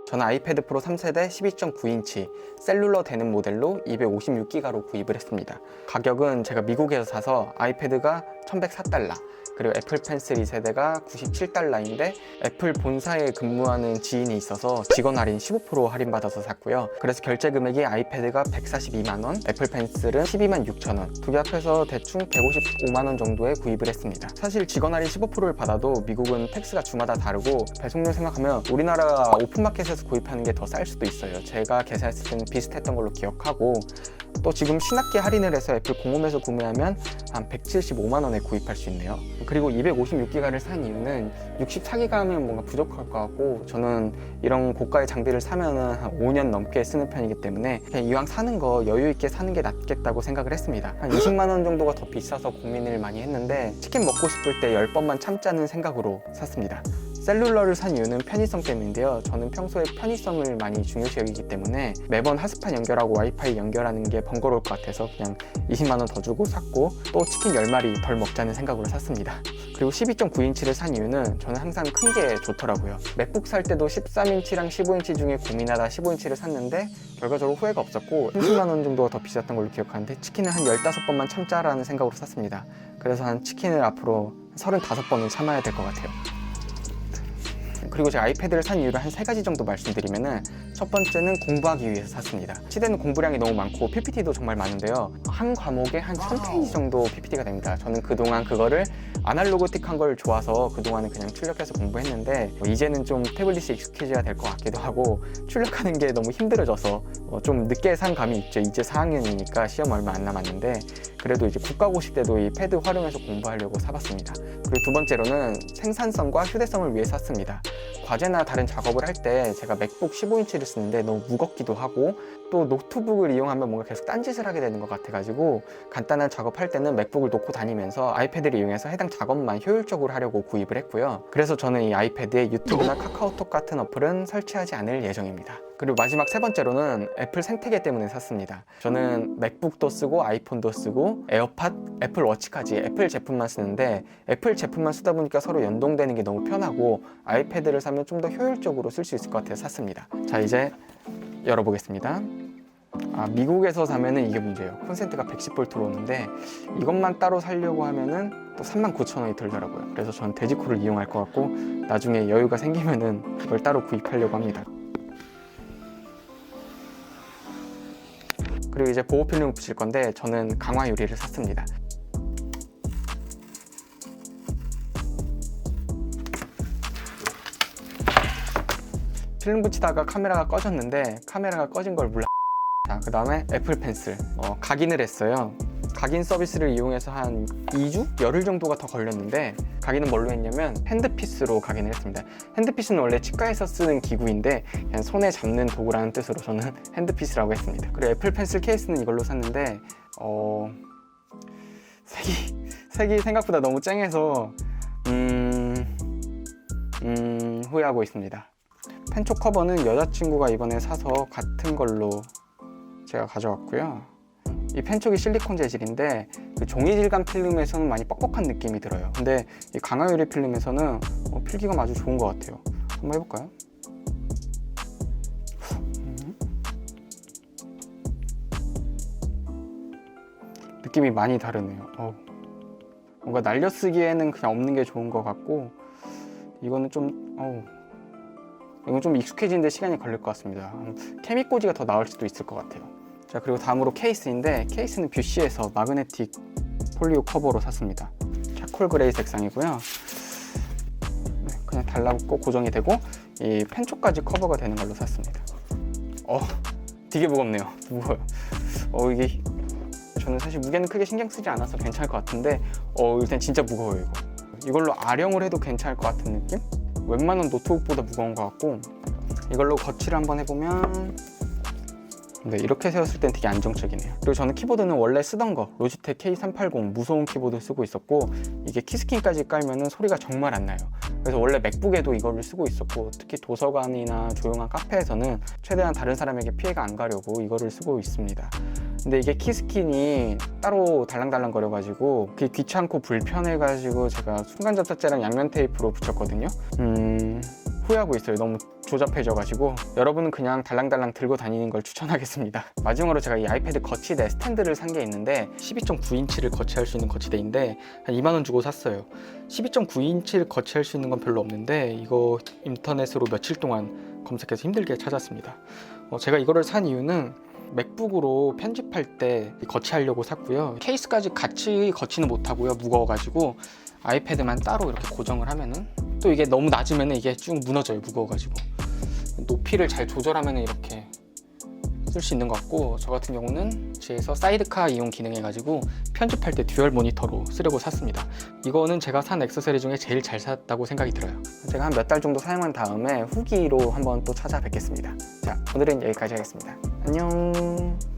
저는 아이패드 프로 3세대 12.9인치 셀룰러 되는 모델로 256기가로 구입을 했습니다. 가격은 제가 미국에서 사서 아이패드가 1104달러, 그리고 애플 펜슬 2세대가 97달러인데 애플 본사에 근무하는 지인이 있어서 직원 할인 15% 할인받아서 샀고요. 그래서 결제 금액이 아이패드가 142만원, 애플 펜슬은 126,000원, 두 개 합해서 대충 155만원 정도에 구입을 했습니다. 사실 직원 할인 15%를 받아도 미국은 텍스가 주마다 다르고 배송료 생각하면 우리나라 오픈마켓에서 구입하는 게 더 쌀 수도 있어요. 제가 계산했을 때는 비슷했던 걸로 기억하고, 또 지금 신학기 할인을 해서 애플 공홈에서 구매하면 한 175만원에 구입할 수 있네요. 그리고 256기가를 산 이유는 64기가 하면 뭔가 부족할 것 같고, 저는 이런 고가의 장비를 사면은 한 5년 넘게 쓰는 편이기 때문에 그냥 이왕 사는 거 여유 있게 사는 게 낫겠다고 생각을 했습니다. 한 20만원 정도가 더 비싸서 고민을 많이 했는데 치킨 먹고 싶을 때 10번만 참자는 생각으로 샀습니다. 셀룰러를 산 이유는 편의성 때문인데요. 저는 평소에 편의성을 많이 중요시 여기기 때문에 매번 핫스팟 연결하고 와이파이 연결하는 게 번거로울 것 같아서 그냥 20만원 더 주고 샀고, 또 치킨 10마리 덜 먹자는 생각으로 샀습니다. 그리고 12.9인치를 산 이유는 저는 항상 큰 게 좋더라고요. 맥북 살 때도 13인치랑 15인치 중에 고민하다 15인치를 샀는데 결과적으로 후회가 없었고 30만원 정도가 더 비쌌던 걸로 기억하는데 치킨을 한 15번만 참자라는 생각으로 샀습니다. 그래서 한 치킨을 앞으로 35번은 참아야 될 것 같아요. 그리고 제가 아이패드를 산 이유를 한 3가지 정도 말씀드리면은, 첫 번째는 공부하기 위해서 샀습니다. 시대는 공부량이 너무 많고 PPT도 정말 많은데요, 한 과목에 한 1000페이지 정도 PPT가 됩니다. 저는 그동안 그거를 아날로그틱한 걸 좋아서 그동안은 그냥 출력해서 공부했는데 이제는 좀 태블릿이 익숙해져야 될 것 같기도 하고 출력하는 게 너무 힘들어져서 좀 늦게 산 감이 있죠. 이제 4학년이니까 시험 얼마 안 남았는데 그래도 이제 국가고시 때도 이 패드 활용해서 공부하려고 사봤습니다. 그리고 두 번째로는 생산성과 휴대성을 위해 샀습니다. 과제나 다른 작업을 할 때 제가 맥북 15인치를 쓰는데 너무 무겁기도 하고 또 노트북을 이용하면 뭔가 계속 딴짓을 하게 되는 것 같아가지고 간단한 작업할 때는 맥북을 놓고 다니면서 아이패드를 이용해서 해당 작업만 효율적으로 하려고 구입을 했고요. 그래서 저는 이 아이패드에 유튜브나 카카오톡 같은 어플은 설치하지 않을 예정입니다. 그리고 마지막 세 번째로는 애플 생태계 때문에 샀습니다. 저는 맥북도 쓰고 아이폰도 쓰고 에어팟, 애플 워치까지 애플 제품만 쓰는데 애플 제품만 쓰다 보니까 서로 연동되는 게 너무 편하고 아이패드를 사면 좀 더 효율적으로 쓸 수 있을 것 같아서 샀습니다. 자, 이제 열어보겠습니다. 미국에서 사면은 이게 문제예요. 콘센트가 110V로 오는데 이것만 따로 사려고 하면은 또 39,000원이 들더라고요. 그래서 저는 데지코를 이용할 것 같고 나중에 여유가 생기면은 그걸 따로 구입하려고 합니다. 그리고 이제 보호 필름을 붙일 건데 저는 강화 유리를 샀습니다. 필름 붙이다가 카메라가 꺼졌는데 카메라가 꺼진 걸 몰라. 자, 그 다음에 애플 펜슬 각인을 했어요. 각인 서비스를 이용해서 한 2주? 열흘 정도가 더 걸렸는데 각인은 뭘로 했냐면 핸드피스로 각인을 했습니다. 핸드피스는 원래 치과에서 쓰는 기구인데 그냥 손에 잡는 도구라는 뜻으로 저는 핸드피스라고 했습니다. 그리고 애플 펜슬 케이스는 이걸로 샀는데 색이 생각보다 너무 쨍해서 후회하고 있습니다. 펜촉 커버는 여자친구가 이번에 사서 같은 걸로 제가 가져왔고요. 이 펜촉이 실리콘 재질인데 그 종이 질감 필름에서는 많이 뻑뻑한 느낌이 들어요. 근데 이 강화 유리 필름에서는 필기가 아주 좋은 것 같아요. 한번 해볼까요? 느낌이 많이 다르네요. 뭔가 날려쓰기에는 그냥 없는 게 좋은 것 같고, 이거는 이건 좀 익숙해지는데 시간이 걸릴 것 같습니다. 케미꽂이가 더 나을 수도 있을 것 같아요. 자, 그리고 다음으로 케이스인데, 케이스는 뷰시에서 마그네틱 폴리오 커버로 샀습니다. 차콜 그레이 색상이고요. 그냥 달라붙고 고정이 되고, 이 펜 쪽까지 커버가 되는 걸로 샀습니다. 되게 무겁네요. 무거워요. 이게 저는 사실 무게는 크게 신경 쓰지 않아서 괜찮을 것 같은데, 일단 진짜 무거워요. 이걸로 아령을 해도 괜찮을 것 같은 느낌? 웬만한 노트북보다 무거운 것 같고, 이걸로 거치를 한번 해보면, 네, 이렇게 세웠을 땐 되게 안정적이네요. 그리고 저는 키보드는 원래 쓰던 거 로지텍 K380 무소음 키보드 쓰고 있었고, 이게 키스킨까지 깔면은 소리가 정말 안 나요. 그래서 원래 맥북에도 이거를 쓰고 있었고, 특히 도서관이나 조용한 카페에서는 최대한 다른 사람에게 피해가 안 가려고 이거를 쓰고 있습니다. 근데 이게 키스킨이 따로 달랑달랑 거려가지고 그게 귀찮고 불편해가지고 제가 순간 접착제랑 양면 테이프로 붙였거든요. 후회하고 있어요. 너무 조잡해져가지고. 여러분은 그냥 달랑달랑 들고 다니는 걸 추천하겠습니다. 마지막으로 제가 이 아이패드 거치대 스탠드를 산 게 있는데, 12.9인치를 거치할 수 있는 거치대인데 한 2만원 주고 샀어요. 12.9인치를 거치할 수 있는 건 별로 없는데, 이거 인터넷으로 며칠 동안 검색해서 힘들게 찾았습니다. 제가 이거를 산 이유는 맥북으로 편집할 때 거치하려고 샀고요. 케이스까지 같이 거치는 못하고요. 무거워가지고 아이패드만 따로 이렇게 고정을 하면은, 또 이게 너무 낮으면 이게 쭉 무너져요. 무거워가지고. 높이를 잘 조절하면 이렇게 쓸 수 있는 것 같고, 저 같은 경우는 집에서 사이드카 이용 기능해가지고 편집할 때 듀얼 모니터로 쓰려고 샀습니다. 이거는 제가 산 액세서리 중에 제일 잘 샀다고 생각이 들어요. 제가 한 몇 달 정도 사용한 다음에 후기로 한번 또 찾아뵙겠습니다. 자, 오늘은 여기까지 하겠습니다. 안녕.